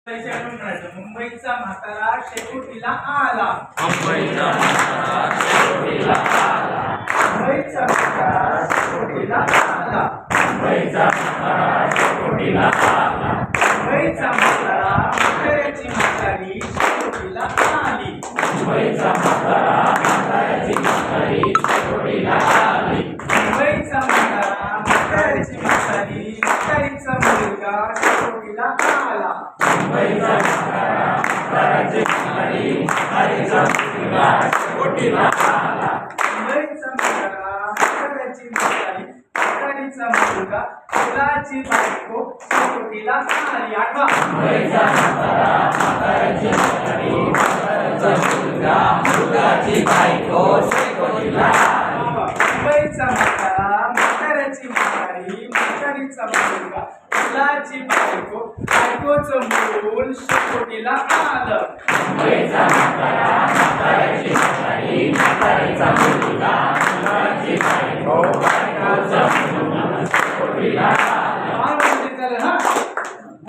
मुंबईचा म्हातारा शेकोटीला आला. मुंबईचा म्हातारा शेकोटीला आला. मुंबईचा म्हातारा शेकोटीला आला. मुंबईचा म्हातारा शेकोटीला आला. मुंबईचा म्हातारा म्हाताऱ्याची म्हातारी शेकोटीला आली. मुंबईचा म्हातारा म्हाताऱ्याची म्हातारी शेकोटीला आली. मुंबईचा म्हातारा म्हाताऱ्याची म्हातारी म्हातारीचा मुलगा शेकोटीला आला. मुंबईचा म्हातारा म्हाताऱ्याची म्हातारी म्हातारीचा मुलगा शेकोटीला आला. मुंबईचा म्हातारा म्हाताऱ्याची म्हातारी म्हातारीचा मुलगा मुलाची बायको शेकोटीला आली. आठवा. मुंबईचा म्हातारा म्हाताऱ्याची म्हातारी म्हातारीचा मुलगा मुलाची बायको शेकोटीला आली. मुंबईचा म्हातारा म्हाताऱ्याची म्हातारी म्हातारीचा मुलगा मुलाची बायको बायकोचं मूल शेकोटीला आलं. मुंबईचा म्हातारा म्हाताऱ्याची म्हातारी म्हातारीचा मुलगा मुलाची बायको बायकोचा मुलगा शेकोटीला आला.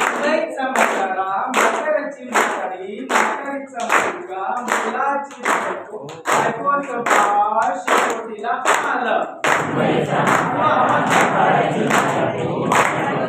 मुंबईचा म्हातारा म्हाताऱ्याची म्हातारी म्हातारीचा मुलगा मुलाची बायको बायकोचं बाळ शेकोटीला आलं. मुंबईचा म्हातारा म्हाताऱ्याची म्हातारी